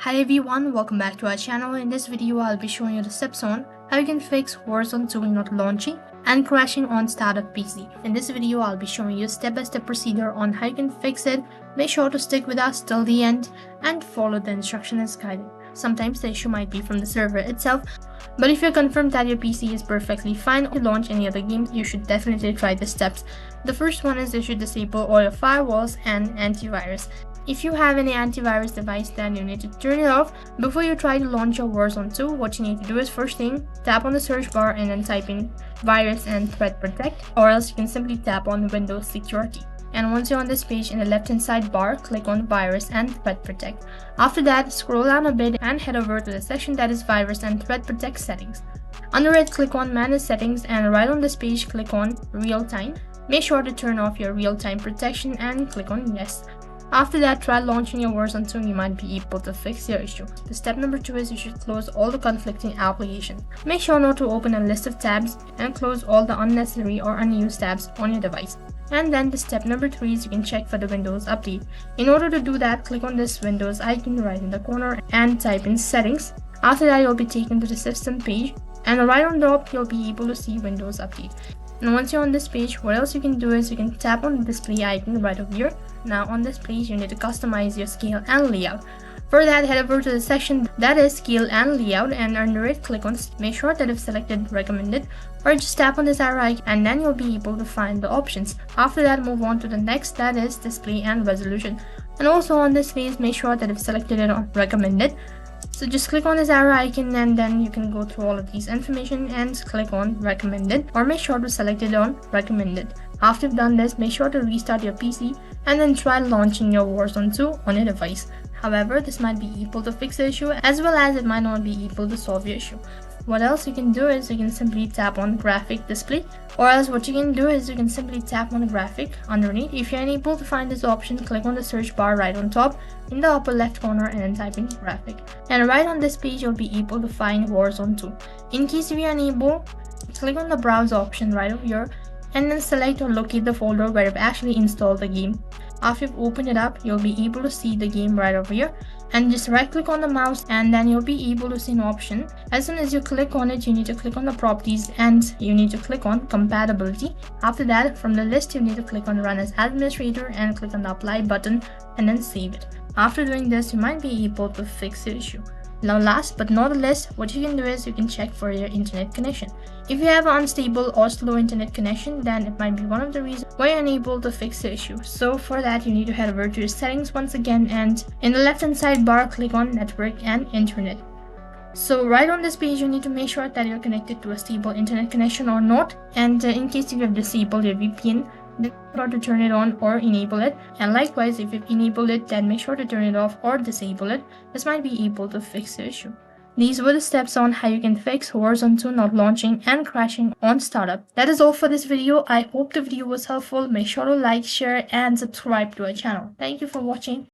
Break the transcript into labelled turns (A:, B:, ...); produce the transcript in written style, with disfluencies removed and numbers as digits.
A: Hi everyone, welcome back to our channel. In this video, I'll be showing you the steps on how you can fix Warzone 2 not launching and crashing on startup PC. In this video, I'll be showing you step-by-step procedure on how you can fix it. Make sure to stick with us till the end and follow the instruction as guided. Sometimes the issue might be from the server itself, but if you're confirmed that your PC is perfectly fine to launch any other games, you should definitely try the steps. The first one is you should disable all your firewalls and antivirus. If you have any antivirus device, then you need to turn it off. Before you try to launch your Warzone 2, what you need to do is first thing, tap on the search bar and then type in virus and threat protect, or else you can simply tap on Windows security. And once you're on this page, in the left hand side bar, click on virus and threat protect. After that, scroll down a bit and head over to the section that is virus and threat protect settings. Under it, click on manage settings, and right on this page, click on real time. Make sure to turn off your real time protection and click on yes. After that, try launching your Warzone 2 and you might be able to fix your issue. The step number 2 is you should close all the conflicting applications. Make sure not to open a list of tabs and close all the unnecessary or unused tabs on your device. And then the step number 3 is you can check for the Windows update. In order to do that, click on this Windows icon right in the corner and type in settings. After that, you'll be taken to the system page, and right on top, you'll be able to see Windows update. And once you're on this page, what else you can do is you can tap on the display icon right over here. Now on this page, you need to customize your scale and layout. For that, head over to the section that is scale and layout, and under it, click on make sure that you've selected recommended, or just tap on this arrow icon and then you'll be able to find the options. After that, move on to the next, that is display and resolution. And also on this page, make sure that you've selected it on recommended. So just click on this arrow icon and then you can go through all of these information and click on recommended, or make sure to select it on recommended. After you've done this, make sure to restart your PC and then try launching your Warzone 2 on your device. However, this might be able to fix the issue as well as it might not be able to solve your issue. What else you can do is you can simply tap on graphic display, or else what you can do is you can simply tap on the graphic underneath. If you're unable to find this option, click on the search bar right on top in the upper left corner and then type in graphic. And right on this page, you'll be able to find Warzone 2. In case if you're unable, click on the browse option right over here and then select or locate the folder where you've actually installed the game. After you've opened it up, you'll be able to see the game right over here, and just right click on the mouse and then you'll be able to see an option. As soon as you click on it, you need to click on the properties and you need to click on compatibility. After that, from the list, you need to click on run as administrator and click on the apply button and then save it. After doing this, you might be able to fix the issue. Now last but not the least, what you can do is you can check for your internet connection. If you have an unstable or slow internet connection, then it might be one of the reasons why you're unable to fix the issue. So for that, you need to head over to your settings once again, and in the left hand side bar, click on network and internet. So right on this page, you need to make sure that you're connected to a stable internet connection or not, and in case you have disabled your VPN, make sure to turn it on or enable it, and likewise if you've enabled it, then make sure to turn it off or disable it. This might be able to fix the issue. These were the steps on how you can fix Warzone 2 not launching and crashing on startup. That is all for this video. I hope the video was helpful. Make sure to like, share and subscribe to our channel. Thank you for watching.